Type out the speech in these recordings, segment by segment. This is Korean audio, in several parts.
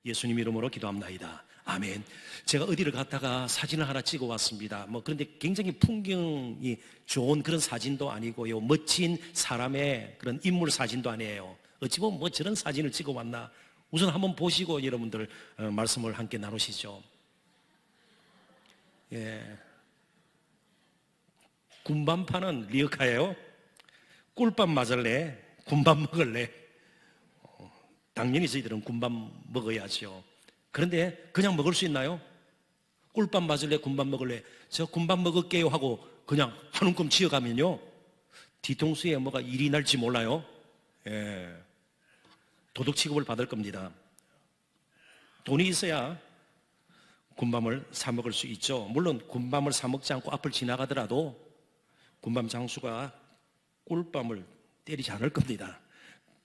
예수님 이름으로 기도합나이다. 아멘. 제가 어디를 갔다가 사진을 하나 찍어 왔습니다. 그런데 굉장히 풍경이 좋은 그런 사진도 아니고요. 멋진 사람의 그런 인물 사진도 아니에요. 어찌 보면 저런 사진을 찍어 왔나. 우선 한번 보시고 여러분들 말씀을 함께 나누시죠. 예. 군밤 파는 리어카예요. 꿀밤 맞을래? 군밤 먹을래? 당연히 저희들은 군밤 먹어야죠. 그런데 그냥 먹을 수 있나요? 꿀밤 맞을래? 군밤 먹을래? 저 군밤 먹을게요 하고 그냥 한 움큼 치어가면요, 뒤통수에 뭐가 일이 날지 몰라요. 예. 도둑 취급을 받을 겁니다. 돈이 있어야 군밤을 사 먹을 수 있죠. 물론 군밤을 사 먹지 않고 앞을 지나가더라도 군밤 장수가 꿀밤을 때리지 않을 겁니다.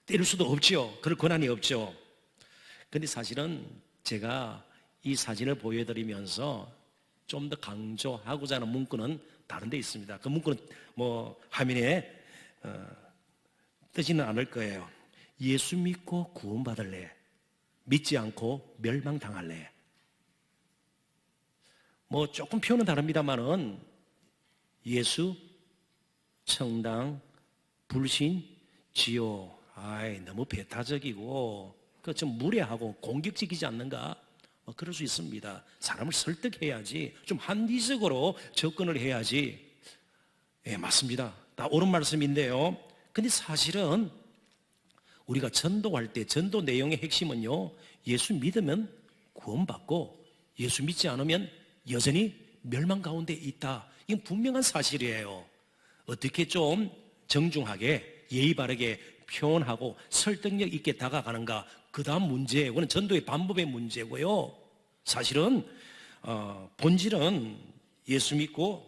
때릴 수도 없죠. 그럴 권한이 없죠. 근데 사실은 제가 이 사진을 보여드리면서 좀 더 강조하고자 하는 문구는 다른 데 있습니다. 그 문구는 화면에 뜨지는 않을 거예요. 예수 믿고 구원받을래? 믿지 않고 멸망당할래? 조금 표현은 다릅니다만은 예수, 청당, 불신, 지옥. 너무 배타적이고 좀 무례하고 공격적이지 않는가? 그럴 수 있습니다. 사람을 설득해야지, 좀 합리적으로 접근을 해야지. 예, 맞습니다. 다 옳은 말씀인데요. 근데 사실은 우리가 전도할 때 전도 내용의 핵심은요, 예수 믿으면 구원받고 예수 믿지 않으면 여전히 멸망 가운데 있다. 이건 분명한 사실이에요. 어떻게 좀 정중하게 예의 바르게 표현하고 설득력 있게 다가가는가, 그 다음 문제, 그건 전도의 방법의 문제고요. 사실은 본질은 예수 믿고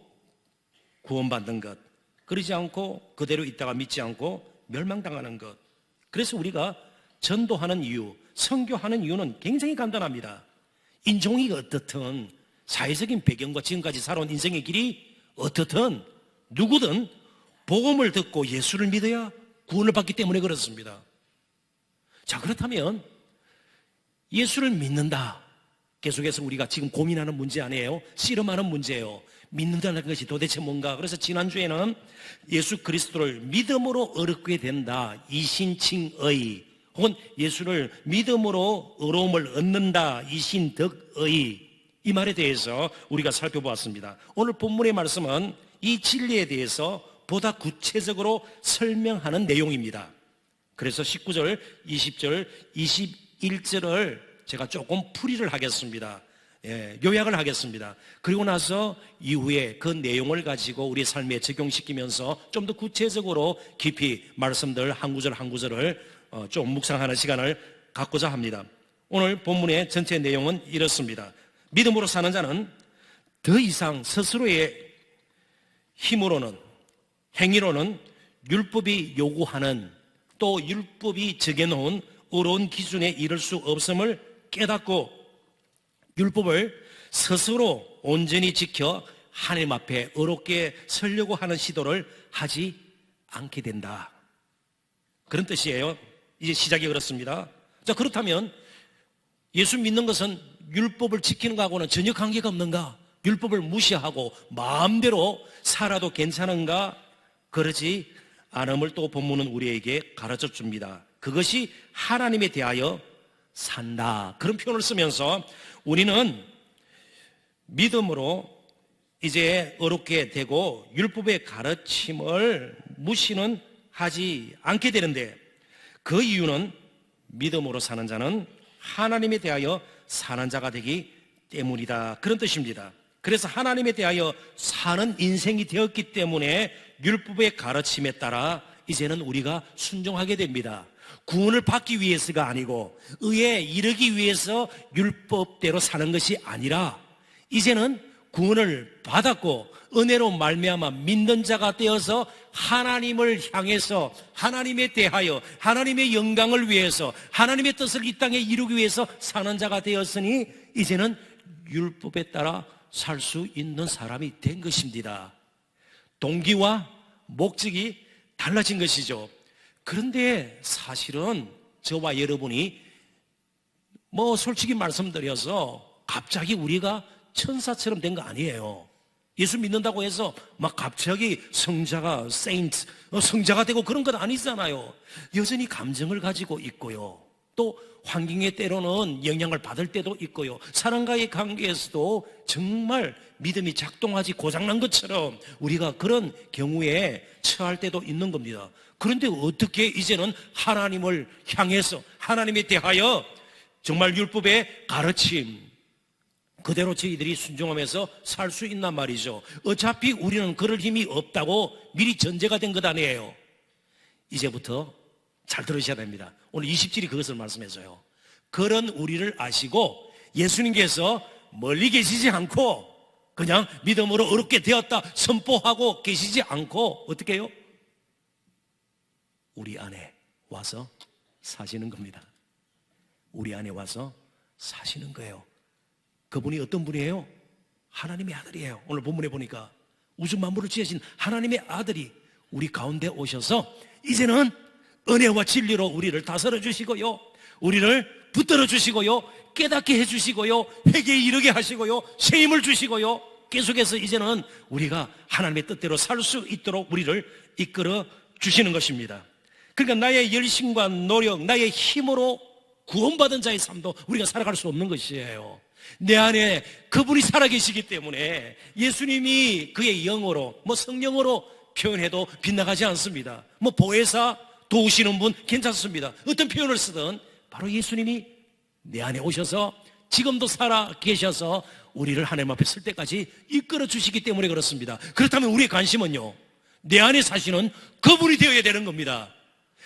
구원받는 것, 그러지 않고 그대로 있다가 믿지 않고 멸망당하는 것. 그래서 우리가 전도하는 이유, 선교하는 이유는 굉장히 간단합니다. 인종이 어떻든, 사회적인 배경과 지금까지 살아온 인생의 길이 어떻든, 누구든 복음을 듣고 예수를 믿어야 구원을 받기 때문에 그렇습니다. 자, 그렇다면 예수를 믿는다, 계속해서 우리가 지금 고민하는 문제 아니에요? 씨름하는 문제예요. 믿는다는 것이 도대체 뭔가? 그래서 지난주에는 예수 그리스도를 믿음으로 얻게 된다, 이신칭의, 혹은 예수를 믿음으로 의로움을 얻는다, 이신덕의, 이 말에 대해서 우리가 살펴보았습니다. 오늘 본문의 말씀은 이 진리에 대해서 보다 구체적으로 설명하는 내용입니다. 그래서 19절, 20절, 21절을 제가 조금 풀이를 하겠습니다. 요약을 하겠습니다. 그리고 나서 이후에 그 내용을 가지고 우리 삶에 적용시키면서 좀 더 구체적으로 깊이 말씀들 한 구절 한 구절을 좀 묵상하는 시간을 갖고자 합니다. 오늘 본문의 전체 내용은 이렇습니다. 믿음으로 사는 자는 더 이상 스스로의 힘으로는, 행위로는 율법이 요구하는, 또 율법이 정해놓은 의로운 기준에 이를 수 없음을 깨닫고 율법을 스스로 온전히 지켜 하나님 앞에 의롭게 서려고 하는 시도를 하지 않게 된다. 그런 뜻이에요. 이제 시작이 그렇습니다. 자, 그렇다면 예수 믿는 것은 율법을 지키는 것하고는 전혀 관계가 없는가? 율법을 무시하고 마음대로 살아도 괜찮은가? 그러지 않음을 또 본문은 우리에게 가르쳐 줍니다. 그것이 하나님에 대하여 산다, 그런 표현을 쓰면서 우리는 믿음으로 이제 의롭게 되고 율법의 가르침을 무시는 하지 않게 되는데, 그 이유는 믿음으로 사는 자는 하나님에 대하여 사는 자가 되기 때문이다, 그런 뜻입니다. 그래서 하나님에 대하여 사는 인생이 되었기 때문에 율법의 가르침에 따라 이제는 우리가 순종하게 됩니다. 구원을 받기 위해서가 아니고 의에 이르기 위해서 율법대로 사는 것이 아니라, 이제는 구원을 받았고 은혜로 말미암아 믿는 자가 되어서 하나님을 향해서, 하나님에 대하여, 하나님의 영광을 위해서, 하나님의 뜻을 이 땅에 이루기 위해서 사는 자가 되었으니 이제는 율법에 따라 살 수 있는 사람이 된 것입니다. 동기와 목적이 달라진 것이죠. 그런데 사실은 저와 여러분이 뭐 솔직히 말씀드려서 갑자기 우리가 천사처럼 된 거 아니에요. 예수 믿는다고 해서 막 갑자기 성자가 성자가 되고 그런 건 아니잖아요. 여전히 감정을 가지고 있고요. 또 환경에 때로는 영향을 받을 때도 있고요. 사람과의 관계에서도 정말 믿음이 작동하지 고장난 것처럼 우리가 그런 경우에 처할 때도 있는 겁니다. 그런데 어떻게 이제는 하나님을 향해서 하나님에 대하여 정말 율법의 가르침 그대로 저희들이 순종하면서 살 수 있단 말이죠. 어차피 우리는 그럴 힘이 없다고 미리 전제가 된 것 아니에요. 이제부터 잘 들으셔야 됩니다. 오늘 20절이 그것을 말씀해줘요. 그런 우리를 아시고 예수님께서 멀리 계시지 않고 그냥 믿음으로 어렵게 되었다 선포하고 계시지 않고 어떻게 해요? 우리 안에 와서 사시는 겁니다. 우리 안에 와서 사시는 거예요. 그분이 어떤 분이에요? 하나님의 아들이에요. 오늘 본문에 보니까 우주 만물을 지으신 하나님의 아들이 우리 가운데 오셔서 이제는 은혜와 진리로 우리를 다스려 주시고요, 우리를 붙들어 주시고요, 깨닫게 해 주시고요, 회개에 이르게 하시고요, 새 힘을 주시고요, 계속해서 이제는 우리가 하나님의 뜻대로 살 수 있도록 우리를 이끌어 주시는 것입니다. 그러니까 나의 열심과 노력, 나의 힘으로 구원받은 자의 삶도 우리가 살아갈 수 없는 것이에요. 내 안에 그분이 살아계시기 때문에 예수님이 그의 영으로 성령으로 표현해도 빗나가지 않습니다. 보혜사 도우시는 분 괜찮습니다. 어떤 표현을 쓰든 바로 예수님이 내 안에 오셔서 지금도 살아 계셔서 우리를 하나님 앞에 설 때까지 이끌어 주시기 때문에 그렇습니다. 그렇다면 우리의 관심은요, 내 안에 사시는 그분이 되어야 되는 겁니다.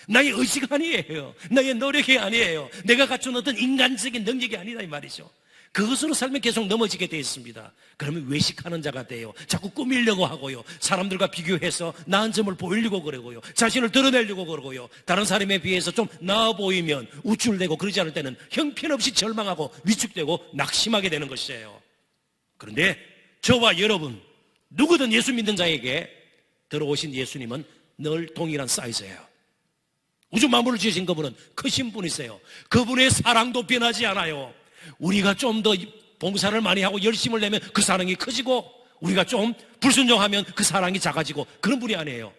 나의 의지가 아니에요. 나의 노력이 아니에요. 내가 갖춘 어떤 인간적인 능력이 아니다 이 말이죠. 그것으로 살면 계속 넘어지게 되어 있습니다. 그러면 외식하는 자가 돼요. 자꾸 꾸미려고 하고요, 사람들과 비교해서 나은 점을 보이려고 그러고요, 자신을 드러내려고 그러고요, 다른 사람에 비해서 좀 나아 보이면 우쭐대고 그러지 않을 때는 형편없이 절망하고 위축되고 낙심하게 되는 것이에요. 그런데 저와 여러분 누구든 예수 믿는 자에게 들어오신 예수님은 늘 동일한 사이즈예요. 우주 만물을 지으신 그분은 크신 분이세요. 그분의 사랑도 변하지 않아요. 우리가 좀 더 봉사를 많이 하고 열심을 내면 그 사랑이 커지고, 우리가 좀 불순종하면 그 사랑이 작아지고, 그런 분이 아니에요.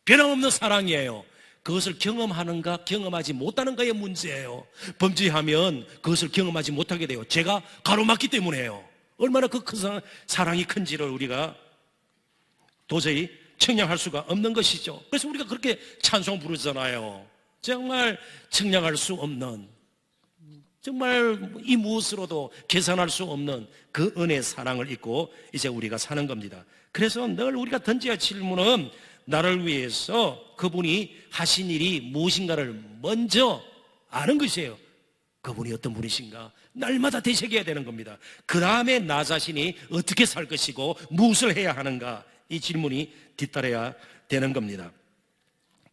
변함없는 사랑이에요. 그것을 경험하는가 경험하지 못하는가의 문제예요. 범죄하면 그것을 경험하지 못하게 돼요. 죄가 가로막기 때문에요. 얼마나 그 큰 사랑이 큰지를 우리가 도저히 청량할 수가 없는 것이죠. 그래서 우리가 그렇게 찬송 부르잖아요. 정말 청량할 수 없는, 정말 이 무엇으로도 계산할 수 없는 그 은혜의 사랑을 잊고 이제 우리가 사는 겁니다. 그래서 늘 우리가 던져야 할 질문은 나를 위해서 그분이 하신 일이 무엇인가를 먼저 아는 것이에요. 그분이 어떤 분이신가 날마다 되새겨야 되는 겁니다. 그 다음에 나 자신이 어떻게 살 것이고 무엇을 해야 하는가, 이 질문이 뒤따라야 되는 겁니다.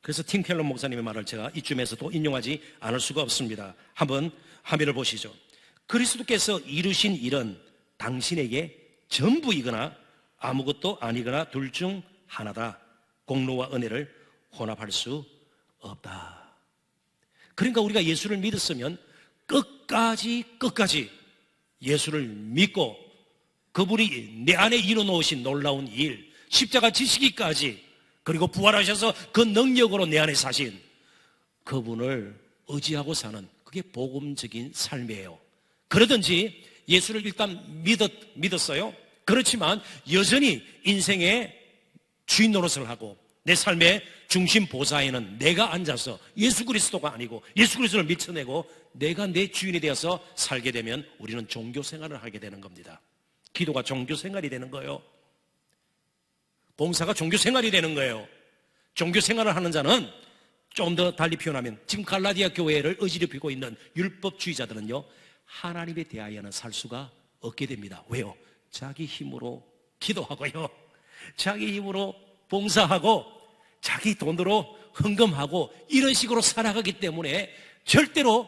그래서 팀 켈러 목사님의 말을 제가 이쯤에서도 인용하지 않을 수가 없습니다. 한번 화면을 보시죠. 그리스도께서 이루신 일은 당신에게 전부이거나 아무것도 아니거나 둘 중 하나다. 공로와 은혜를 혼합할 수 없다. 그러니까 우리가 예수를 믿었으면 끝까지 예수를 믿고 그분이 내 안에 이뤄놓으신 놀라운 일, 십자가 지시기까지, 그리고 부활하셔서 그 능력으로 내 안에 사신 그분을 의지하고 사는, 그게 복음적인 삶이에요. 그러든지 예수를 일단 믿었어요. 그렇지만 여전히 인생의 주인 노릇을 하고 내 삶의 중심 보좌에는 내가 앉아서 예수 그리스도가 아니고 예수 그리스도를 밀쳐내고 내가 내 주인이 되어서 살게 되면 우리는 종교 생활을 하게 되는 겁니다. 기도가 종교 생활이 되는 거예요. 봉사가 종교 생활이 되는 거예요. 종교 생활을 하는 자는 좀 더 달리 표현하면 지금 갈라디아 교회를 어지럽히고 있는 율법주의자들은요, 하나님에 대하여는 살 수가 없게 됩니다. 왜요? 자기 힘으로 기도하고요, 자기 힘으로 봉사하고 자기 돈으로 헌금하고 이런 식으로 살아가기 때문에 절대로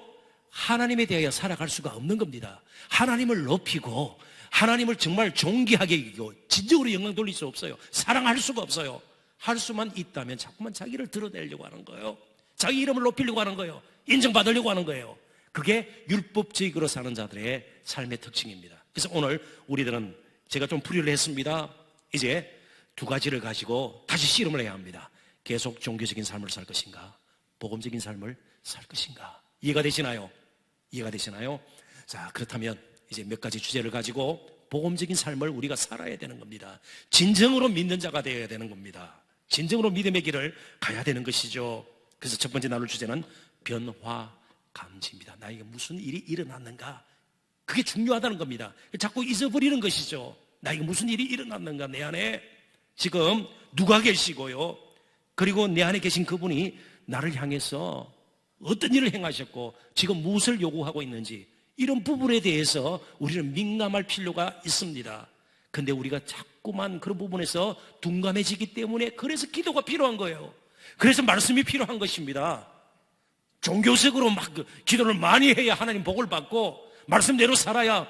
하나님에 대하여 살아갈 수가 없는 겁니다. 하나님을 높이고 하나님을 정말 존귀하게 여기고 진정으로 영광 돌릴 수 없어요. 사랑할 수가 없어요. 할 수만 있다면 자꾸만 자기를 드러내려고 하는 거예요. 자기 이름을 높이려고 하는 거예요. 인정받으려고 하는 거예요. 그게 율법주의로 사는 자들의 삶의 특징입니다. 그래서 오늘 우리들은 제가 좀 풀이를 했습니다. 이제 두 가지를 가지고 다시 씨름을 해야 합니다. 계속 종교적인 삶을 살 것인가, 복음적인 삶을 살 것인가. 이해가 되시나요? 이해가 되시나요? 자, 그렇다면 이제 몇 가지 주제를 가지고 복음적인 삶을 우리가 살아야 되는 겁니다. 진정으로 믿는 자가 되어야 되는 겁니다. 진정으로 믿음의 길을 가야 되는 것이죠. 그래서 첫 번째 나눌 주제는 변화 감지입니다. 나에게 무슨 일이 일어났는가? 그게 중요하다는 겁니다. 자꾸 잊어버리는 것이죠. 나에게 무슨 일이 일어났는가? 내 안에 지금 누가 계시고요, 그리고 내 안에 계신 그분이 나를 향해서 어떤 일을 행하셨고 지금 무엇을 요구하고 있는지, 이런 부분에 대해서 우리는 민감할 필요가 있습니다. 근데 우리가 자꾸만 그런 부분에서 둔감해지기 때문에, 그래서 기도가 필요한 거예요. 그래서 말씀이 필요한 것입니다. 종교적으로 막 기도를 많이 해야 하나님 복을 받고 말씀대로 살아야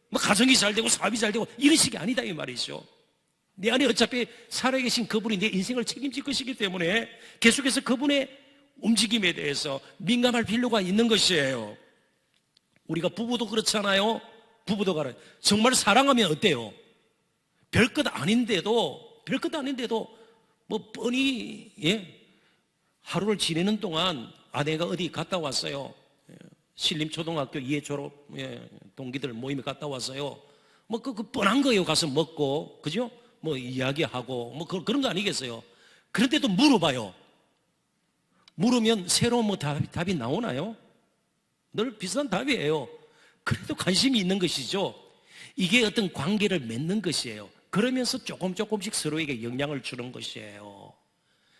뭐 가정이 잘 되고 사업이 잘 되고 이런 식이 아니다 이 말이죠. 내 안에 어차피 살아계신 그분이 내 인생을 책임질 것이기 때문에 계속해서 그분의 움직임에 대해서 민감할 필요가 있는 것이에요. 우리가 부부도 그렇잖아요. 부부도 그래요. 정말 사랑하면 어때요? 별것 아닌데도 뭐 뻔히 하루를 지내는 동안 아내가 어디 갔다 왔어요. 신림초등학교 2회 졸업 동기들 모임에 갔다 왔어요. 뭐 그 뻔한 거예요. 가서 먹고, 그죠? 뭐 이야기하고 뭐 그런 거 아니겠어요? 그런데도 물어봐요. 물으면 새로운 뭐 답이 나오나요? 늘 비슷한 답이에요. 그래도 관심이 있는 것이죠. 이게 어떤 관계를 맺는 것이에요. 그러면서 조금씩 서로에게 영향을 주는 것이에요.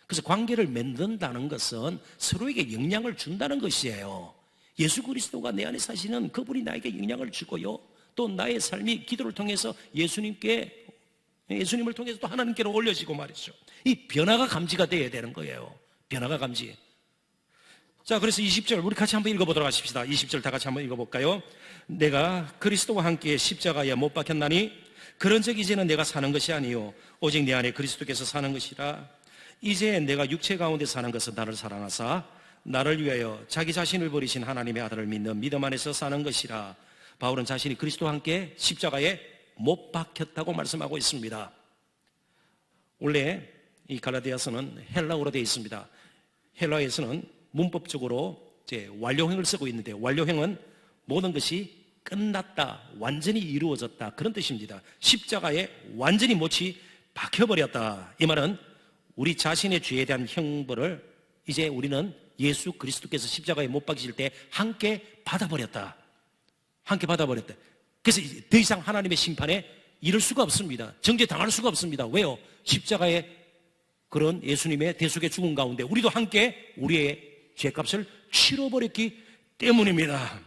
그래서 관계를 맺는다는 것은 서로에게 영향을 준다는 것이에요. 예수 그리스도가 내 안에 사시는 그분이 나에게 영향을 주고요, 또 나의 삶이 기도를 통해서 예수님을 통해서 또 하나님께로 올려지고 말이죠. 이 변화가 감지가 되어야 되는 거예요. 변화가 감지. 자, 그래서 20절 우리 같이 한번 읽어보도록 하십시다. 20절 다 같이 한번 읽어볼까요? 내가 그리스도와 함께 십자가에 못 박혔나니 그런즉 이제는 내가 사는 것이 아니요 오직 내 안에 그리스도께서 사는 것이라. 이제 내가 육체 가운데 사는 것은 나를 사랑하사 나를 위하여 자기 자신을 버리신 하나님의 아들을 믿는 믿음 안에서 사는 것이라. 바울은 자신이 그리스도와 함께 십자가에 못 박혔다고 말씀하고 있습니다. 원래 이 갈라디아서는 헬라어로 되어 있습니다. 헬라에서는 문법적으로 이제 완료형을 쓰고 있는데, 완료형은 모든 것이 끝났다, 완전히 이루어졌다, 그런 뜻입니다. 십자가에 완전히 못이 박혀버렸다. 이 말은 우리 자신의 죄에 대한 형벌을 이제 우리는 예수 그리스도께서 십자가에 못 박히실 때 함께 받아버렸다. 함께 받아버렸다. 그래서 더 이상 하나님의 심판에 이를 수가 없습니다. 정죄당할 수가 없습니다. 왜요? 십자가에 그런 예수님의 대속의 죽음 가운데 우리도 함께 우리의 죄값을 치러버렸기 때문입니다.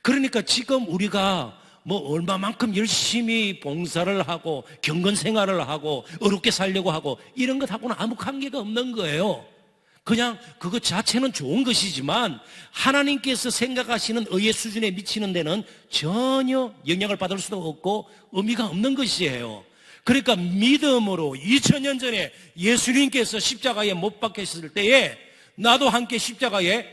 그러니까 지금 우리가 뭐 얼마만큼 열심히 봉사를 하고 경건 생활을 하고 어렵게 살려고 하고 이런 것하고는 아무 관계가 없는 거예요. 그냥 그것 자체는 좋은 것이지만 하나님께서 생각하시는 의의 수준에 미치는 데는 전혀 영향을 받을 수도 없고 의미가 없는 것이에요. 그러니까 믿음으로 2000년 전에 예수님께서 십자가에 못 박혔을 때에 나도 함께 십자가에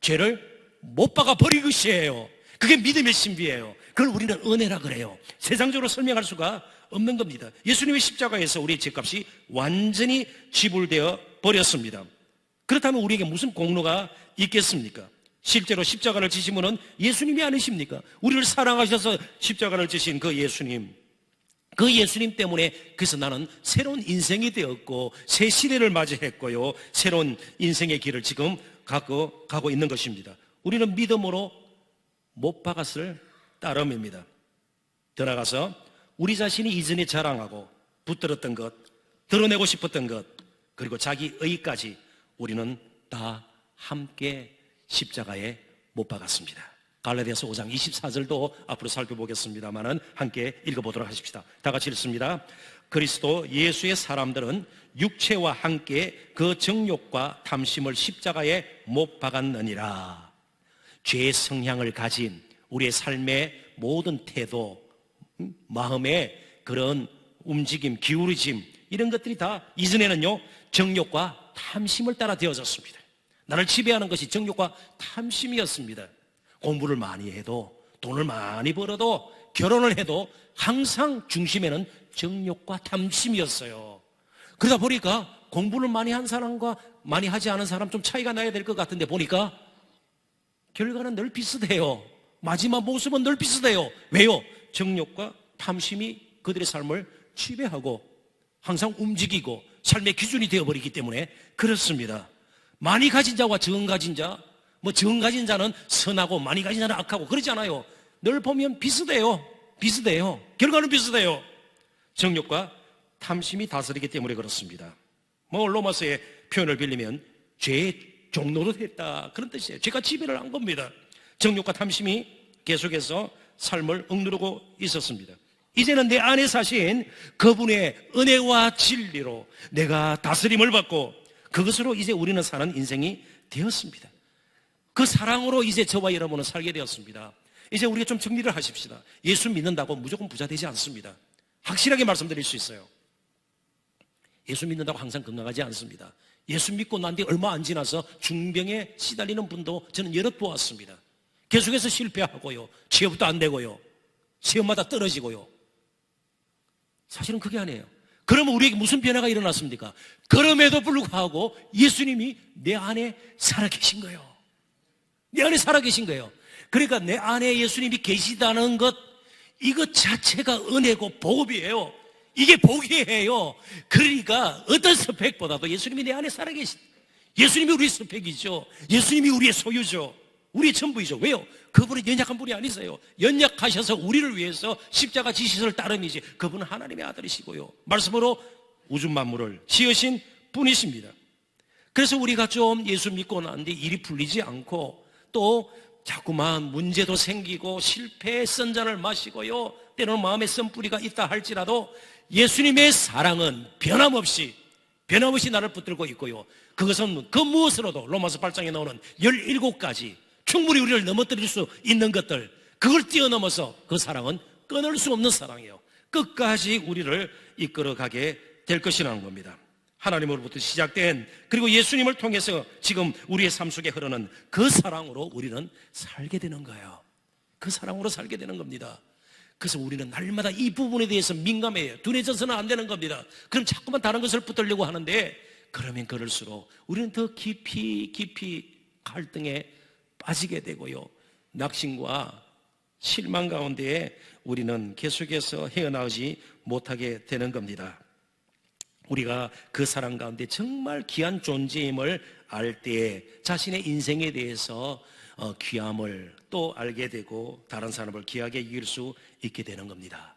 죄를 못 박아 버린 것이에요. 그게 믿음의 신비예요. 그걸 우리는 은혜라 그래요. 세상적으로 설명할 수가 없는 겁니다. 예수님의 십자가에서 우리의 죄값이 완전히 지불되어 버렸습니다. 그렇다면 우리에게 무슨 공로가 있겠습니까? 실제로 십자가를 지신 분은 예수님이 아니십니까? 우리를 사랑하셔서 십자가를 지신 그 예수님, 그 예수님 때문에 그래서 나는 새로운 인생이 되었고 새 시대를 맞이했고요, 새로운 인생의 길을 지금 가고 있는 것입니다. 우리는 믿음으로 못 박았을 따름입니다. 더 나아가서 우리 자신이 이전에 자랑하고 붙들었던 것, 드러내고 싶었던 것, 그리고 자기 의까지 우리는 다 함께 십자가에 못 박았습니다. 갈라디아서 5장 24절도 앞으로 살펴보겠습니다만은 함께 읽어보도록 하십시다. 다 같이 읽습니다. 그리스도 예수의 사람들은 육체와 함께 그 정욕과 탐심을 십자가에 못 박았느니라. 죄의 성향을 가진 우리의 삶의 모든 태도, 마음의 그런 움직임, 기울어짐, 이런 것들이 다 이전에는요 정욕과 탐심을 따라 되어졌습니다. 나를 지배하는 것이 정욕과 탐심이었습니다. 공부를 많이 해도 돈을 많이 벌어도 결혼을 해도 항상 중심에는 정욕과 탐심이었어요. 그러다 보니까 공부를 많이 한 사람과 많이 하지 않은 사람 좀 차이가 나야 될 것 같은데 보니까 결과는 늘 비슷해요. 마지막 모습은 늘 비슷해요. 왜요? 정욕과 탐심이 그들의 삶을 지배하고 항상 움직이고 삶의 기준이 되어버리기 때문에 그렇습니다. 많이 가진 자와 적은 가진 자, 적은 가진 자는 선하고 많이 가진 자는 악하고 그러지 않아요. 늘 보면 비슷해요. 비슷해요. 결과는 비슷해요. 정욕과 탐심이 다스리기 때문에 그렇습니다. 로마서의 표현을 빌리면 죄의 종노릇 했다 그런 뜻이에요. 죄가 지배를 한 겁니다. 정욕과 탐심이 계속해서 삶을 억누르고 있었습니다. 이제는 내 안에 사신 그분의 은혜와 진리로 내가 다스림을 받고 그것으로 이제 우리는 사는 인생이 되었습니다. 그 사랑으로 이제 저와 여러분은 살게 되었습니다. 이제 우리가 좀 정리를 하십시다. 예수 믿는다고 무조건 부자 되지 않습니다. 확실하게 말씀드릴 수 있어요. 예수 믿는다고 항상 건강하지 않습니다. 예수 믿고 난 뒤 얼마 안 지나서 중병에 시달리는 분도 저는 여럿 보았습니다. 계속해서 실패하고요. 취업도 안 되고요. 시험마다 떨어지고요. 사실은 그게 아니에요. 그러면 우리에게 무슨 변화가 일어났습니까? 그럼에도 불구하고 예수님이 내 안에 살아계신 거예요. 내 안에 살아계신 거예요. 그러니까 내 안에 예수님이 계시다는 것, 이것 자체가 은혜고 복이에요. 이게 복이에요. 그러니까 어떤 스펙보다도 예수님이 내 안에 살아계신, 예수님이 우리의 스펙이죠. 예수님이 우리의 소유죠. 우리의 전부이죠. 왜요? 그분은 연약한 분이 아니세요. 연약하셔서 우리를 위해서 십자가 지시를 따름이지 그분은 하나님의 아들이시고요. 말씀으로 우주 만물을 지으신 분이십니다. 그래서 우리가 좀 예수 믿고 난 뒤 일이 풀리지 않고 또 자꾸만 문제도 생기고 실패의 선잔을 마시고요. 때로는 마음에 쓴뿌리가 있다 할지라도 예수님의 사랑은 변함없이 나를 붙들고 있고요. 그것은 그 무엇으로도 로마서 8장에 나오는 17가지 충분히 우리를 넘어뜨릴 수 있는 것들, 그걸 뛰어넘어서 그 사랑은 끊을 수 없는 사랑이에요. 끝까지 우리를 이끌어가게 될 것이라는 겁니다. 하나님으로부터 시작된, 그리고 예수님을 통해서 지금 우리의 삶 속에 흐르는 그 사랑으로 우리는 살게 되는 거예요. 그 사랑으로 살게 되는 겁니다. 그래서 우리는 날마다 이 부분에 대해서 민감해요. 둔해져서는 안 되는 겁니다. 그럼 자꾸만 다른 것을 붙들려고 하는데, 그러면 그럴수록 우리는 더 깊이 갈등에 빠지게 되고요. 낙심과 실망 가운데에 우리는 계속해서 헤어나오지 못하게 되는 겁니다. 우리가 그 사랑 가운데 정말 귀한 존재임을 알 때 자신의 인생에 대해서 귀함을 또 알게 되고 다른 사람을 귀하게 이길 수 있게 되는 겁니다.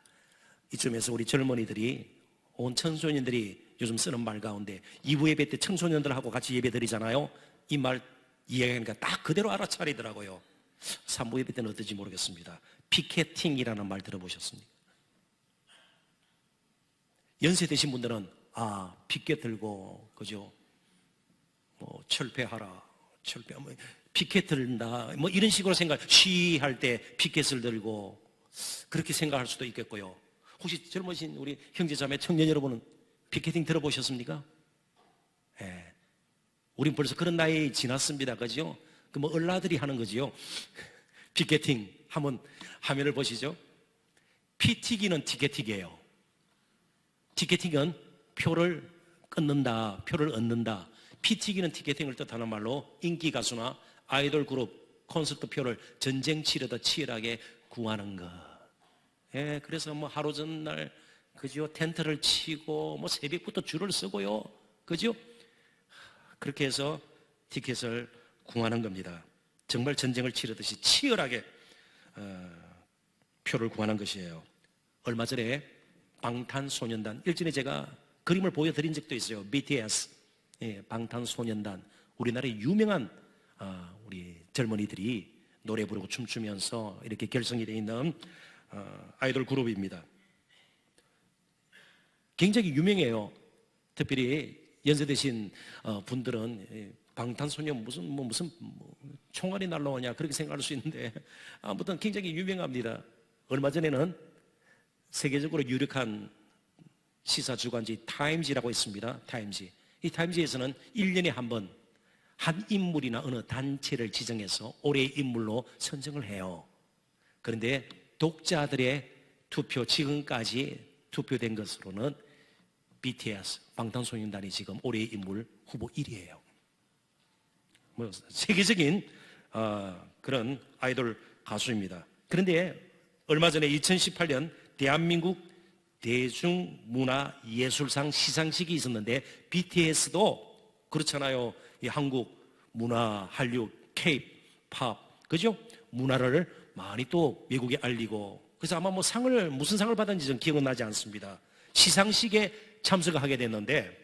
이쯤에서 우리 젊은이들이, 온 청소년들이 요즘 쓰는 말 가운데 2부 예배 때 청소년들하고 같이 예배 드리잖아요. 이 말 이야기하니까 딱 그대로 알아차리더라고요. 3부 예배 때는 어떨지 모르겠습니다. 피켓팅이라는 말 들어보셨습니까? 연세 되신 분들은 피켓 들고, 그죠? 철폐하라, 피켓 들다, 이런 식으로 시할 때 피켓을 들고, 그렇게 생각할 수도 있겠고요. 혹시 젊으신 우리 형제자매 청년 여러분은 피켓팅 들어보셨습니까? 예. 우린 벌써 그런 나이 지났습니다. 그죠? 얼라들이 하는 거지요. 피켓팅 한번 화면을 보시죠. 피튀기는 티켓팅이에요. 티켓팅은 표를 끊는다, 표를 얻는다. 피튀기는 티켓팅을 뜻하는 말로 인기 가수나 아이돌 그룹 콘서트 표를 전쟁 치르다 치열하게 구하는 것. 예, 그래서 하루 전날, 그죠? 텐트를 치고 새벽부터 줄을 서고요. 그죠? 그렇게 해서 티켓을 구하는 겁니다. 정말 전쟁을 치르듯이 치열하게 표를 구하는 것이에요. 얼마 전에 방탄소년단, 일전에 제가 그림을 보여드린 적도 있어요. BTS, 방탄소년단, 우리나라의 유명한 우리 젊은이들이 노래 부르고 춤추면서 이렇게 결성이 되어 있는 아이돌 그룹입니다. 굉장히 유명해요. 특별히 연세되신 분들은 방탄소년 무슨 총알이 날라오냐 그렇게 생각할 수 있는데, 아무튼 굉장히 유명합니다. 얼마 전에는 세계적으로 유력한 시사 주간지 타임지라고 있습니다. 타임지. 이 타임지에서는 1년에 한 번 한 인물이나 어느 단체를 지정해서 올해의 인물로 선정을 해요. 그런데 독자들의 투표, 지금까지 투표된 것으로는 BTS, 방탄소년단이 지금 올해의 인물 후보 1위예요. 뭐 세계적인 그런 아이돌 가수입니다. 그런데 얼마 전에 2018년 대한민국 대중문화예술상 시상식이 있었는데 BTS도 그렇잖아요. 이 한국 문화, 한류, K-팝, 그죠? 문화를 많이 또 외국에 알리고, 그래서 아마 뭐 상을, 무슨 상을 받았는지 전 기억은 나지 않습니다. 시상식에 참석하게 됐는데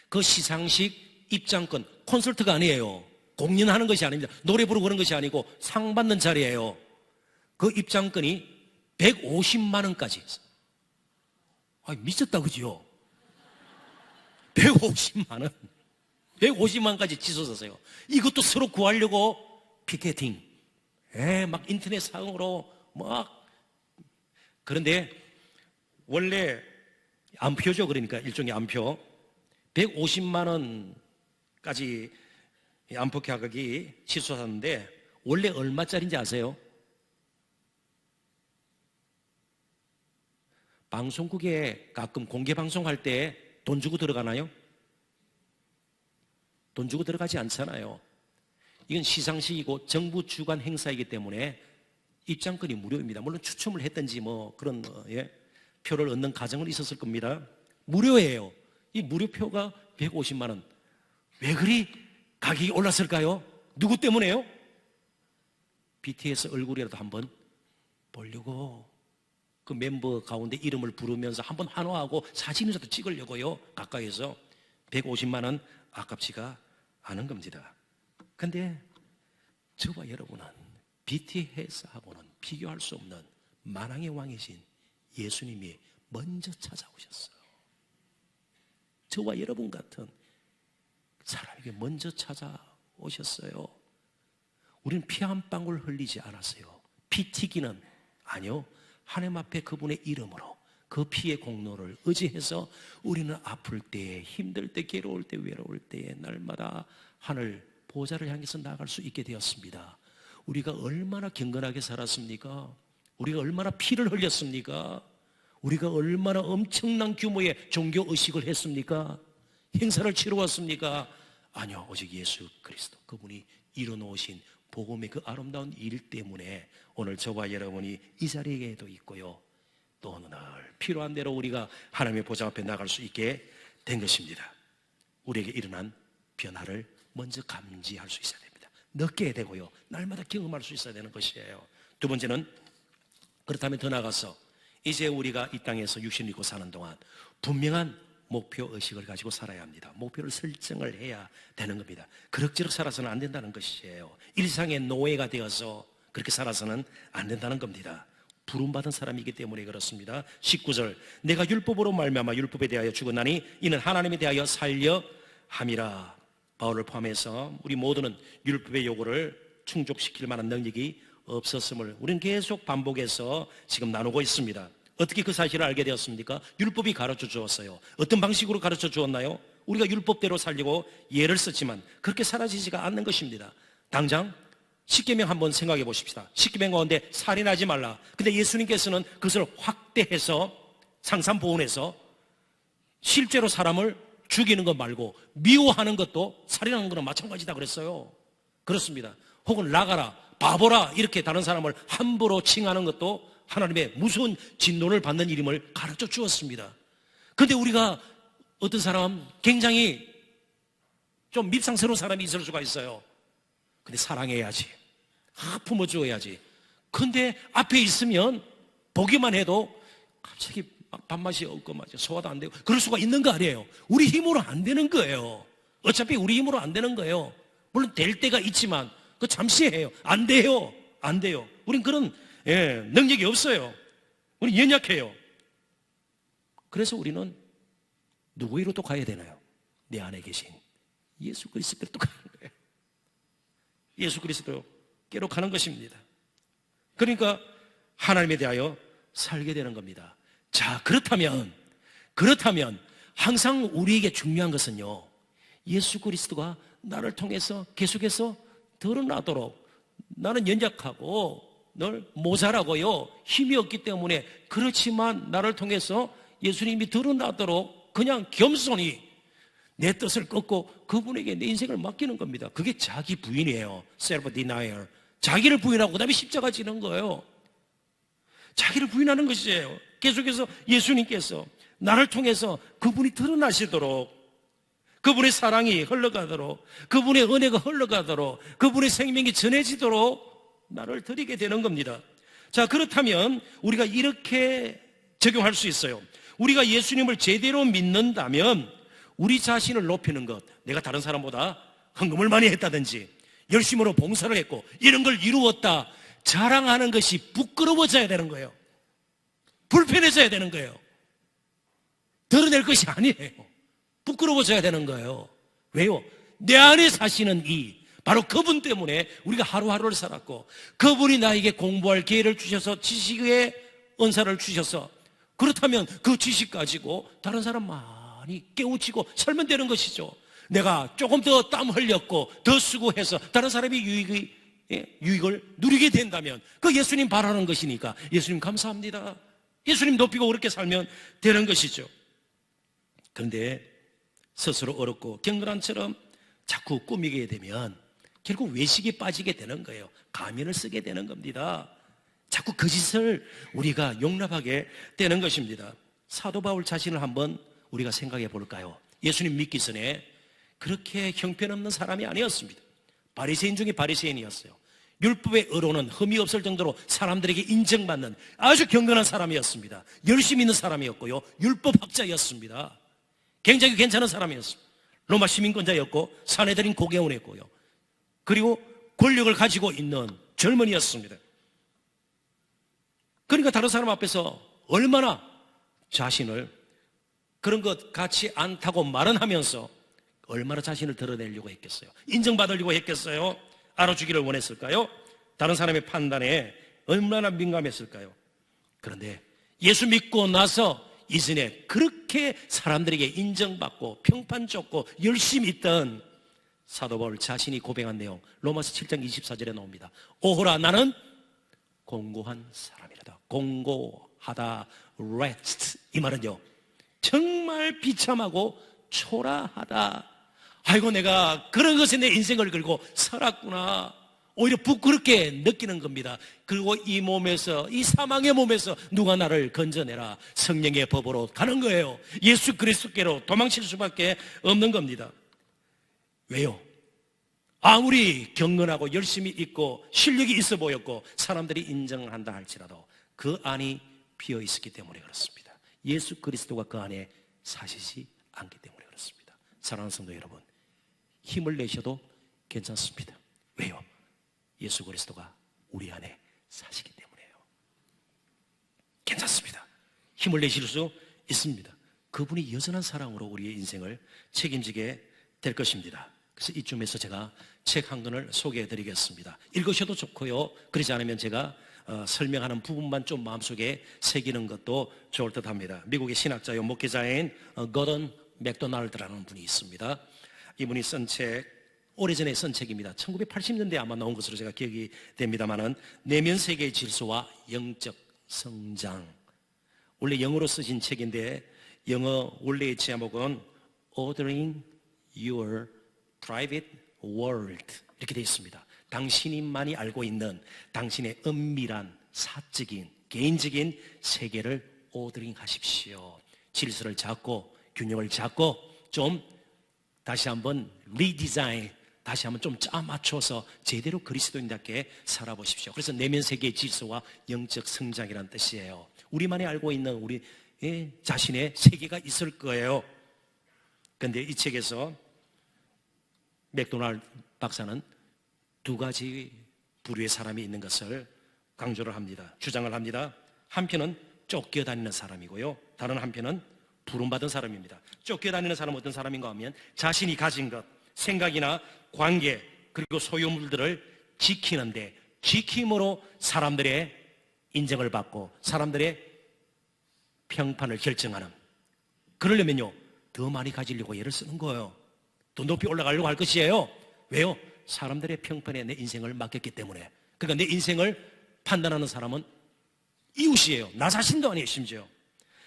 그 시상식 입장권, 콘서트가 아니에요. 공연하는 것이 아닙니다. 노래 부르고 그런 것이 아니고 상 받는 자리예요. 그 입장권이 150만 원까지 있어요. 미쳤다, 그죠? 150만 원. 150만 원까지 치솟았어요. 이것도 서로 구하려고 피켓팅. 막 인터넷 상으로 막. 그런데 원래 안표죠. 그러니까 일종의 안표. 150만 원까지 안표 가격이 치솟았는데 원래 얼마짜리인지 아세요? 방송국에 가끔 공개 방송할 때 돈 주고 들어가나요? 돈 주고 들어가지 않잖아요. 이건 시상식이고 정부 주관 행사이기 때문에 입장권이 무료입니다. 물론 추첨을 했든지 뭐 그런 표를 얻는 과정은 있었을 겁니다. 무료예요. 이 무료표가 150만 원. 왜 그리 가격이 올랐을까요? 누구 때문에요? BTS 얼굴이라도 한번 보려고 그 멤버 가운데 이름을 부르면서 한번 환호하고 사진이라도 찍으려고요. 가까이서 150만 원 아깝지가 않은 겁니다. 근데 저와 여러분은 BTS하고는 비교할 수 없는 만왕의 왕이신 예수님이 먼저 찾아오셨어요. 저와 여러분 같은 사람에게 먼저 찾아오셨어요. 우리는 피 한 방울 흘리지 않았어요. 피 튀기는, 아니요, 하나님 앞에 그분의 이름으로 그 피의 공로를 의지해서 우리는 아플 때, 힘들 때, 괴로울 때, 외로울 때 날마다 하늘 보좌를 향해서 나아갈 수 있게 되었습니다. 우리가 얼마나 경건하게 살았습니까? 우리가 얼마나 피를 흘렸습니까? 우리가 얼마나 엄청난 규모의 종교의식을 했습니까? 행사를 치러왔습니까? 아니요, 오직 예수 그리스도, 그분이 이뤄놓으신 복음의 그 아름다운 일 때문에 오늘 저와 여러분이 이 자리에도 있고요, 또 어느 날 필요한 대로 우리가 하나님의 보좌 앞에 나갈 수 있게 된 것입니다. 우리에게 일어난 변화를 먼저 감지할 수 있어야 됩니다. 느껴야 되고요, 날마다 경험할 수 있어야 되는 것이에요. 두 번째는, 그렇다면 더 나아가서 이제 우리가 이 땅에서 육신을 입고 사는 동안 분명한 목표의식을 가지고 살아야 합니다. 목표를 설정을 해야 되는 겁니다. 그럭저럭 살아서는 안 된다는 것이에요. 일상의 노예가 되어서 그렇게 살아서는 안 된다는 겁니다. 부름받은 사람이기 때문에 그렇습니다. 19절, 내가 율법으로 말미암아 율법에 대하여 죽었나니 이는 하나님에 대하여 살려 함이라. 바울을 포함해서 우리 모두는 율법의 요구를 충족시킬 만한 능력이 없었음을 우리는 계속 반복해서 지금 나누고 있습니다. 어떻게 그 사실을 알게 되었습니까? 율법이 가르쳐 주었어요. 어떤 방식으로 가르쳐 주었나요? 우리가 율법대로 살려고 예를 썼지만 그렇게 사라지지가 않는 것입니다. 당장 10계명 한번 생각해 보십시다. 10계명 가운데 살인하지 말라. 근데 예수님께서는 그것을 확대해서 상산보온해서 실제로 사람을 죽이는 것 말고 미워하는 것도 살인하는 거랑 마찬가지다 그랬어요. 그렇습니다. 혹은 나가라, 바보라 이렇게 다른 사람을 함부로 칭하는 것도 하나님의 무서운 진노를 받는 일임을 가르쳐 주었습니다. 그런데 우리가 어떤 사람 굉장히 좀 밉상스러운 사람이 있을 수가 있어요. 근데 사랑해야지, 품어줘야지. 근데 앞에 있으면 보기만 해도 갑자기 밥맛이 없고 소화도 안 되고 그럴 수가 있는 거 아니에요. 우리 힘으로 안 되는 거예요. 어차피 우리 힘으로 안 되는 거예요. 물론 될 때가 있지만 그 잠시 해요. 안 돼요. 안 돼요. 우린 그런 능력이 없어요. 우린 연약해요. 그래서 우리는 누구로 또 가야 되나요? 내 안에 계신 예수 그리스도로 또 가는 거예요. 예수 그리스도께로 가는 것입니다. 그러니까 하나님에 대하여 살게 되는 겁니다. 자, 그렇다면 항상 우리에게 중요한 것은요, 예수 그리스도가 나를 통해서 계속해서 드러나도록, 나는 연약하고 늘 모자라고요, 힘이 없기 때문에, 그렇지만 나를 통해서 예수님이 드러나도록 그냥 겸손히 내 뜻을 꺾고 그분에게 내 인생을 맡기는 겁니다. 그게 자기 부인이에요. self denial. 자기를 부인하고 그 다음에 십자가 지는 거예요. 자기를 부인하는 것이에요. 계속해서 예수님께서 나를 통해서 그분이 드러나시도록, 그분의 사랑이 흘러가도록, 그분의 은혜가 흘러가도록, 그분의 생명이 전해지도록 나를 드리게 되는 겁니다. 자, 그렇다면 우리가 이렇게 적용할 수 있어요. 우리가 예수님을 제대로 믿는다면 우리 자신을 높이는 것, 내가 다른 사람보다 헌금을 많이 했다든지 열심으로 봉사를 했고 이런 걸 이루었다 자랑하는 것이 부끄러워져야 되는 거예요. 불편해져야 되는 거예요. 드러낼 것이 아니에요. 부끄러워져야 되는 거예요. 왜요? 내 안에 사시는 바로 그분 때문에 우리가 하루하루를 살았고, 그분이 나에게 공부할 기회를 주셔서 지식의 은사를 주셔서, 그렇다면 그 지식 가지고 다른 사람 많이 깨우치고 살면 되는 것이죠. 내가 조금 더 땀 흘렸고 더 수고해서 다른 사람이 유익을 누리게 된다면 그 예수님 바라는 것이니까 예수님 감사합니다, 예수님 높이고 그렇게 살면 되는 것이죠. 그런데 스스로 어렵고 경건한처럼 자꾸 꾸미게 되면 결국 외식에 빠지게 되는 거예요. 가면을 쓰게 되는 겁니다. 자꾸 그 짓을 우리가 용납하게 되는 것입니다. 사도 바울 자신을 한번 우리가 생각해 볼까요? 예수님 믿기 전에 그렇게 형편없는 사람이 아니었습니다. 바리새인 중에 바리새인이었어요. 율법의 의로는 흠이 없을 정도로 사람들에게 인정받는 아주 경건한 사람이었습니다. 열심히 있는 사람이었고요, 율법학자였습니다. 굉장히 괜찮은 사람이었습니다. 로마 시민권자였고 사내들인 고개원했고요, 그리고 권력을 가지고 있는 젊은이였습니다. 그러니까 다른 사람 앞에서 얼마나 자신을 그런 것 같지 않다고 말은 하면서 얼마나 자신을 드러내려고 했겠어요? 인정받으려고 했겠어요? 알아주기를 원했을까요? 다른 사람의 판단에 얼마나 민감했을까요? 그런데 예수 믿고 나서 이전에 그렇게 사람들에게 인정받고 평판좋고 열심히 있던 사도 바울 자신이 고백한 내용, 로마서 7장 24절에 나옵니다. 오호라, 나는 공고한 사람이라다. 공고하다, wretched. 이 말은요, 정말 비참하고 초라하다. 아이고, 내가 그런 것에 내 인생을 걸고 살았구나. 오히려 부끄럽게 느끼는 겁니다. 그리고 이 몸에서, 이 사망의 몸에서 누가 나를 건져내라. 성령의 법으로 가는 거예요. 예수 그리스도께로 도망칠 수밖에 없는 겁니다. 왜요? 아무리 경건하고 열심히 있고 실력이 있어 보였고 사람들이 인정한다 할지라도 그 안이 비어 있었기 때문에 그렇습니다. 예수 그리스도가 그 안에 사시지 않기 때문에 그렇습니다. 사랑하는 성도 여러분, 힘을 내셔도 괜찮습니다. 왜요? 예수 그리스도가 우리 안에 사시기 때문에요. 괜찮습니다. 힘을 내실 수 있습니다. 그분이 여전한 사랑으로 우리의 인생을 책임지게 될 것입니다. 그래서 이쯤에서 제가 책 한 권을 소개해 드리겠습니다. 읽으셔도 좋고요, 그렇지 않으면 제가 설명하는 부분만 좀 마음속에 새기는 것도 좋을 듯 합니다. 미국의 신학자요 목회자인 거던 맥도날드라는 분이 있습니다. 이분이 쓴 책, 오래전에 쓴 책입니다. 1980년대에 아마 나온 것으로 제가 기억이 됩니다만은 내면 세계의 질서와 영적 성장. 원래 영어로 쓰신 책인데 영어 원래의 제목은 Ordering Your Private World 이렇게 되어 있습니다. 당신만이 알고 있는 당신의 은밀한 사적인 개인적인 세계를 오더링 하십시오. 질서를 잡고 균형을 잡고 좀 다시 한번 리디자인, 다시 한번 좀 짜맞춰서 제대로 그리스도인답게 살아보십시오. 그래서 내면 세계의 질서와 영적 성장이라는 뜻이에요. 우리만이 알고 있는 우리 자신의 세계가 있을 거예요. 그런데 이 책에서 맥도날드 박사는 두 가지 부류의 사람이 있는 것을 강조를 합니다. 주장을 합니다. 한편은 쫓겨다니는 사람이고요, 다른 한편은 부름받은 사람입니다. 쫓겨다니는 사람은 어떤 사람인가 하면 자신이 가진 것, 생각이나 관계, 그리고 소유물들을 지키는데 지킴으로 사람들의 인정을 받고 사람들의 평판을 결정하는, 그러려면요 더 많이 가지려고 애를 쓰는 거예요. 더 높이 올라가려고 할 것이에요. 왜요? 사람들의 평판에 내 인생을 맡겼기 때문에. 그러니까 내 인생을 판단하는 사람은 이웃이에요. 나 자신도 아니에요, 심지어.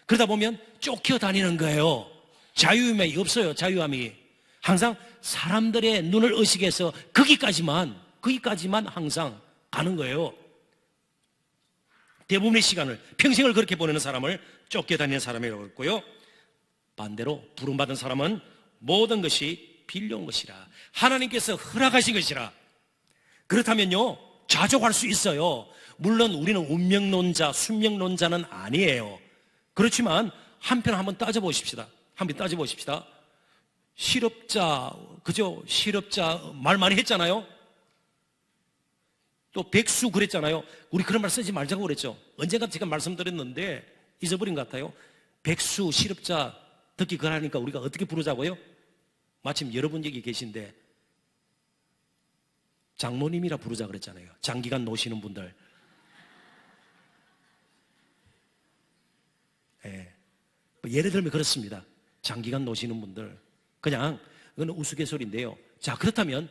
그러다 보면 쫓겨다니는 거예요. 자유함이 없어요, 자유함이. 항상 사람들의 눈을 의식해서 거기까지만 항상 가는 거예요. 대부분의 시간을, 평생을 그렇게 보내는 사람을 쫓겨다니는 사람이라고 했고요. 반대로 부름받은 사람은 모든 것이 빌려온 것이라, 하나님께서 허락하신 것이라. 그렇다면요, 자족할 수 있어요. 물론 우리는 운명론자, 숙명론자는 아니에요. 그렇지만 한편 한번 따져보십시다. 실업자, 그죠? 실업자 말 많이 했잖아요. 또 백수 그랬잖아요. 우리 그런 말 쓰지 말자고 그랬죠. 언젠가 제가 말씀드렸는데 잊어버린 것 같아요. 백수, 실업자 듣기 그러니까 우리가 어떻게 부르자고요? 마침 여러분 여기 계신데 장모님이라 부르자 그랬잖아요. 장기간 노시는 분들. 예. 예를 들면 그렇습니다. 장기간 노시는 분들. 그냥 그건 우스갯소리인데요. 자, 그렇다면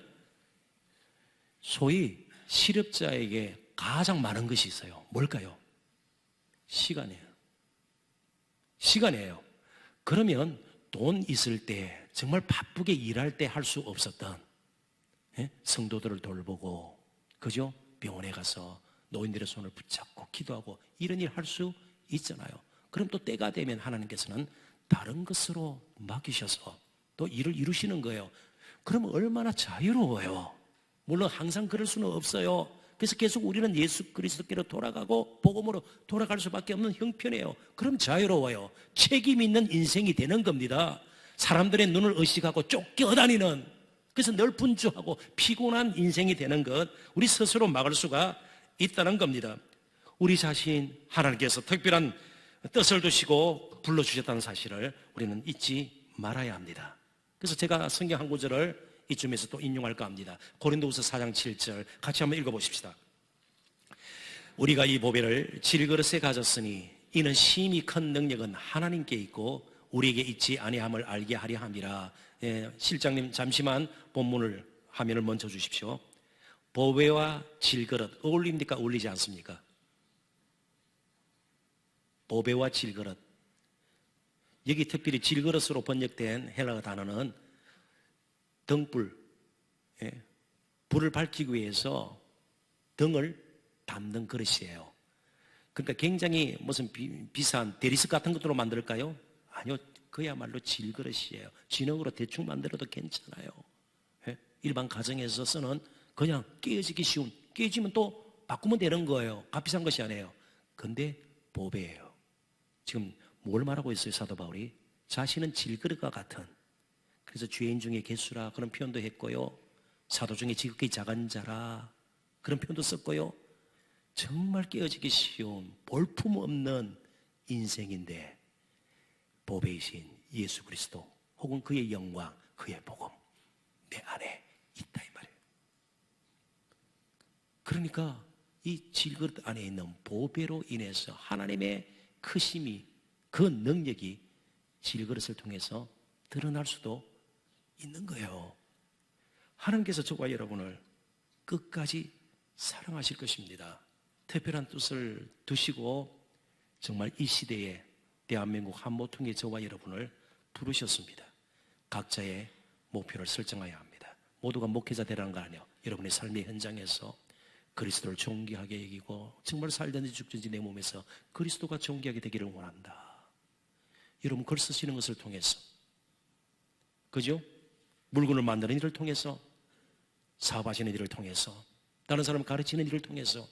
소위 실업자에게 가장 많은 것이 있어요. 뭘까요? 시간이에요. 그러면 돈 있을 때, 정말 바쁘게 일할 때 할 수 없었던, 성도들을 돌보고, 그죠? 병원에 가서 노인들의 손을 붙잡고 기도하고 이런 일 할 수 있잖아요. 그럼 또 때가 되면 하나님께서는 다른 것으로 맡기셔서 또 일을 이루시는 거예요. 그러면 얼마나 자유로워요. 물론 항상 그럴 수는 없어요. 그래서 계속 우리는 예수 그리스도께로 돌아가고 복음으로 돌아갈 수밖에 없는 형편이에요. 그럼 자유로워요. 책임 있는 인생이 되는 겁니다. 사람들의 눈을 의식하고 쫓겨다니는, 그래서 늘 분주하고 피곤한 인생이 되는 것, 우리 스스로 막을 수가 있다는 겁니다. 우리 자신 하나님께서 특별한 뜻을 두시고 불러주셨다는 사실을 우리는 잊지 말아야 합니다. 그래서 제가 성경 한 구절을 이쯤에서 또 인용할까 합니다. 고린도후서 4장 7절 같이 한번 읽어보십시다. 우리가 이 보배를 질그릇에 가졌으니 이는 심히 큰 능력은 하나님께 있고 우리에게 있지 아니함을 알게 하려 함이라. 실장님 잠시만 본문을 화면을 먼저 주십시오. 보배와 질그릇 어울립니까? 어울리지 않습니까? 보배와 질그릇. 여기 특별히 질그릇으로 번역된 헬라어 단어는 등불, 불을 밝히기 위해서 등을 담는 그릇이에요. 그러니까 굉장히 무슨 비싼 대리석 같은 것으로 만들까요? 아니요, 그야말로 질그릇이에요. 진흙으로 대충 만들어도 괜찮아요. 일반 가정에서 쓰는 그냥 깨지기 쉬운, 깨지면 또 바꾸면 되는 거예요. 값비싼 것이 아니에요. 근데 보배예요. 지금 뭘 말하고 있어요, 사도 바울이? 자신은 질그릇과 같은, 그래서 죄인 중에 개수라 그런 표현도 했고요. 사도 중에 지극히 작은 자라 그런 표현도 썼고요. 정말 깨어지기 쉬운 볼품 없는 인생인데 보배이신 예수 그리스도 혹은 그의 영광, 그의 복음 내 안에 있다 이 말이에요. 그러니까 이 질그릇 안에 있는 보배로 인해서 하나님의 크심이, 그 능력이 질그릇을 통해서 드러날 수도 있는 거예요. 하나님께서 저와 여러분을 끝까지 사랑하실 것입니다. 특별한 뜻을 두시고 정말 이 시대에 대한민국 한모통에 저와 여러분을 부르셨습니다. 각자의 목표를 설정해야 합니다. 모두가 목회자 되라는 거 아니에요. 여러분의 삶의 현장에서 그리스도를 존귀하게 여기고 정말 살든지 죽든지 내 몸에서 그리스도가 존귀하게 되기를 원한다. 여러분 글 쓰시는 것을 통해서, 그죠? 물건을 만드는 일을 통해서, 사업하시는 일을 통해서, 다른 사람을 가르치는 일을 통해서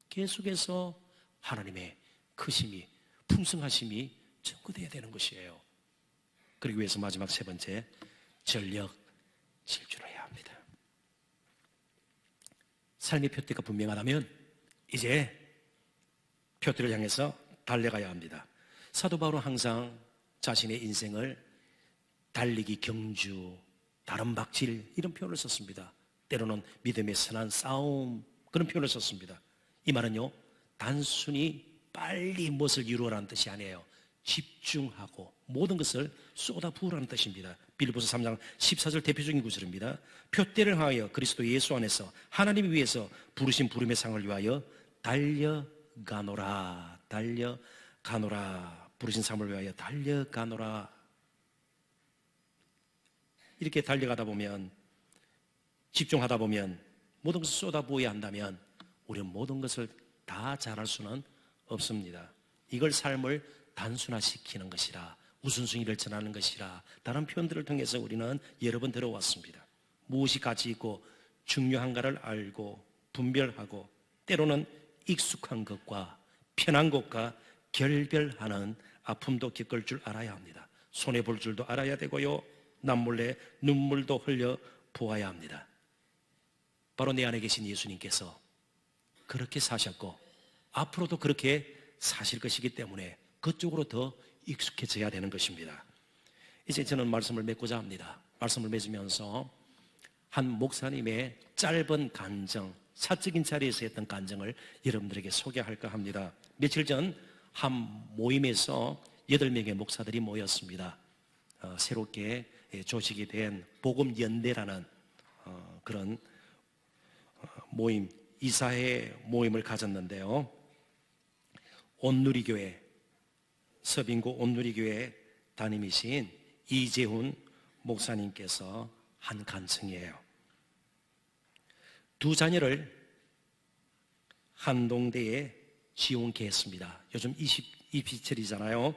계속해서 하나님의 크심이, 풍성하심이 전구되어야 되는 것이에요. 그러기 위해서 마지막 세 번째, 전력 질주를 해야 합니다. 삶의 표대가 분명하다면 이제 표대를 향해서 달려가야 합니다. 사도 바울은 항상 자신의 인생을 달리기, 경주, 다른 박질 이런 표현을 썼습니다. 때로는 믿음의 선한 싸움 그런 표현을 썼습니다. 이 말은요, 단순히 빨리 무엇을 이루어라는 뜻이 아니에요. 집중하고 모든 것을 쏟아부으라는 뜻입니다. 빌립보서 3장 14절 대표적인 구절입니다. 표대를 향하여 그리스도 예수 안에서 하나님을 위해서 부르신 부름의 상을 위하여 달려가노라. 달려가노라. 부르신 상을 위하여 달려가노라. 이렇게 달려가다 보면, 집중하다 보면, 모든 것을 쏟아부어야 한다면 우리는 모든 것을 다 잘할 수는 없습니다. 이걸 삶을 단순화시키는 것이라, 우선순위를 전하는 것이라, 다른 표현들을 통해서 우리는 여러 번 들어왔습니다. 무엇이 가치 있고 중요한가를 알고 분별하고, 때로는 익숙한 것과 편한 것과 결별하는 아픔도 겪을 줄 알아야 합니다. 손해볼 줄도 알아야 되고요, 남몰래 눈물도 흘려 보아야 합니다. 바로 내 안에 계신 예수님께서 그렇게 사셨고 앞으로도 그렇게 사실 것이기 때문에 그쪽으로 더 익숙해져야 되는 것입니다. 이제 저는 말씀을 맺고자 합니다. 말씀을 맺으면서 한 목사님의 짧은 간증, 사적인 자리에서 했던 간증을 여러분들에게 소개할까 합니다. 며칠 전 한 모임에서 8명의 목사들이 모였습니다. 새롭게 조직이 된 복음연대라는 그런 모임, 이사회 모임을 가졌는데요. 온누리교회, 서빙고 온누리교회 담임이신 이재훈 목사님께서 한 간증이에요. 두 자녀를 한동대에 지원케 했습니다. 요즘 입시철이잖아요.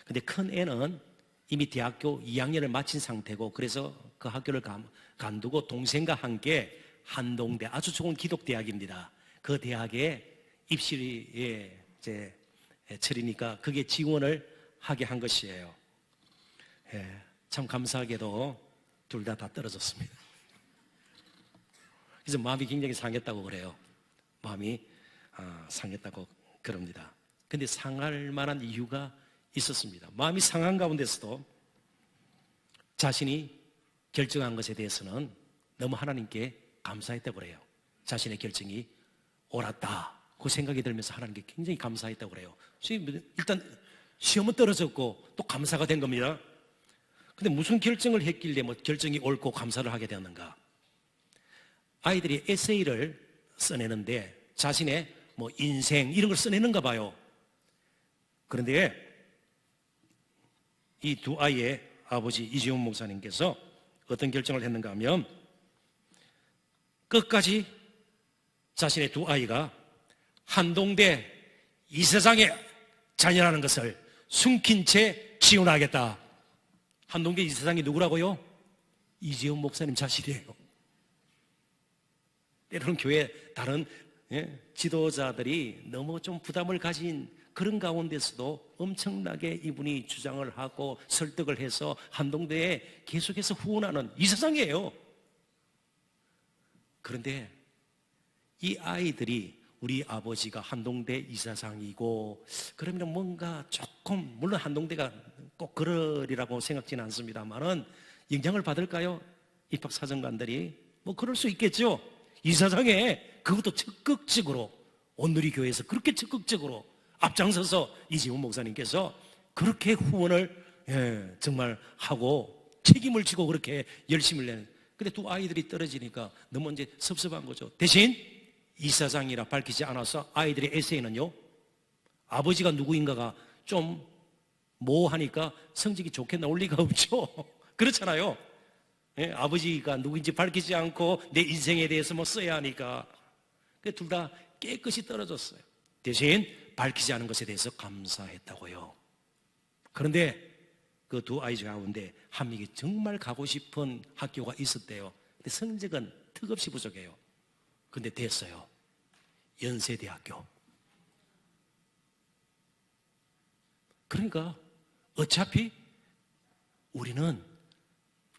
근데 큰 애는 이미 대학교 2학년을 마친 상태고, 그래서 그 학교를 간두고 동생과 함께 한동대, 아주 좋은 기독대학입니다. 그 대학에 입시에 이제 철이니까 그게 지원을 하게 한 것이에요. 참 감사하게도 둘 다 떨어졌습니다. 그래서 마음이 굉장히 상했다고 그래요. 마음이 상했다고 그럽니다. 근데 상할 만한 이유가 있었습니다. 마음이 상한 가운데서도 자신이 결정한 것에 대해서는 너무 하나님께 감사했다고 그래요. 자신의 결정이 옳았다 그 생각이 들면서 하나님께 굉장히 감사했다고 그래요. 일단 시험은 떨어졌고 또 감사가 된 겁니다. 근데 무슨 결정을 했길래 결정이 옳고 감사를 하게 되었는가? 아이들이 에세이를 써내는데 자신의 인생 이런 걸 써내는가 봐요. 그런데 이 두 아이의 아버지 이재훈 목사님께서 어떤 결정을 했는가 하면, 끝까지 자신의 두 아이가 한동대 이사장의 자녀라는 것을 숨긴 채 지원하겠다. 한동대 이사장이 누구라고요? 이재훈 목사님 자신이에요. 때로는 교회 다른 지도자들이 너무 좀 부담을 가진 그런 가운데서도 엄청나게 이분이 주장을 하고 설득을 해서 한동대에 계속해서 후원하는 이사장이에요. 그런데 이 아이들이 우리 아버지가 한동대 이사장이고 그러면 뭔가 조금, 물론 한동대가 꼭 그러리라고 생각지는 않습니다만은 영향을 받을까요? 입학사정관들이 그럴 수 있겠죠. 이사장에 그것도 적극적으로 온누리교회에서 그렇게 적극적으로 앞장서서 이재훈 목사님께서 그렇게 후원을 정말 하고 책임을 지고 그렇게 열심을 내는. 근데 두 아이들이 떨어지니까 너무 이제 섭섭한 거죠. 대신 이사장이라 밝히지 않아서 아이들의 에세이는요, 아버지가 누구인가가 좀 모호하니까 성적이 좋게 나올 리가 없죠. 그렇잖아요. 아버지가 누구인지 밝히지 않고 내 인생에 대해서 써야 하니까. 둘 다 깨끗이 떨어졌어요. 대신 밝히지 않은 것에 대해서 감사했다고요. 그런데 그 두 아이 가운데 한 명이 정말 가고 싶은 학교가 있었대요. 근데 성적은 턱없이 부족해요. 근데 됐어요. 연세대학교. 그러니까 어차피 우리는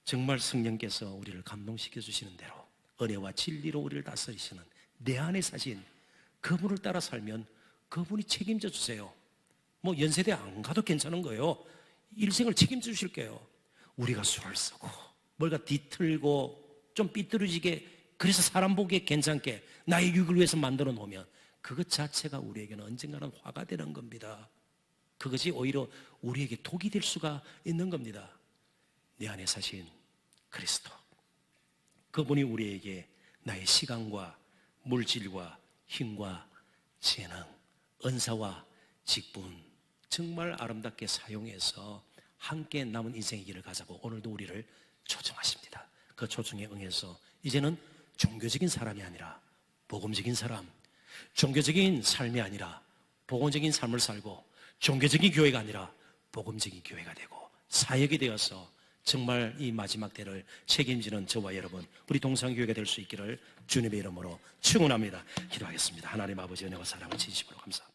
정말 성령께서 우리를 감동시켜 주시는 대로 은혜와 진리로 우리를 다스리시는 내 안에 사신 그분을 따라 살면 그분이 책임져 주세요. 연세대 안 가도 괜찮은 거예요. 일생을 책임져 주실게요. 우리가 술을 쓰고 뭔가 뒤틀고 좀 삐뚤어지게, 그래서 사람 보기에 괜찮게 나의 유익을 위해서 만들어 놓으면 그것 자체가 우리에게는 언젠가는 화가 되는 겁니다. 그것이 오히려 우리에게 독이 될 수가 있는 겁니다. 내 안에 사신 그리스도, 그분이 우리에게 나의 시간과 물질과 힘과 재능, 은사와 직분 정말 아름답게 사용해서 함께 남은 인생의 길을 가자고 오늘도 우리를 초청하십니다. 그 초청에 응해서 이제는 종교적인 사람이 아니라 복음적인 사람, 종교적인 삶이 아니라 복음적인 삶을 살고, 종교적인 교회가 아니라 복음적인 교회가 되고 사역이 되어서 정말 이 마지막 때를 책임지는 저와 여러분, 우리 동산교회가 될 수 있기를 주님의 이름으로 축원합니다. 기도하겠습니다. 하나님 아버지 은혜와 사랑을 진심으로 감사합니다.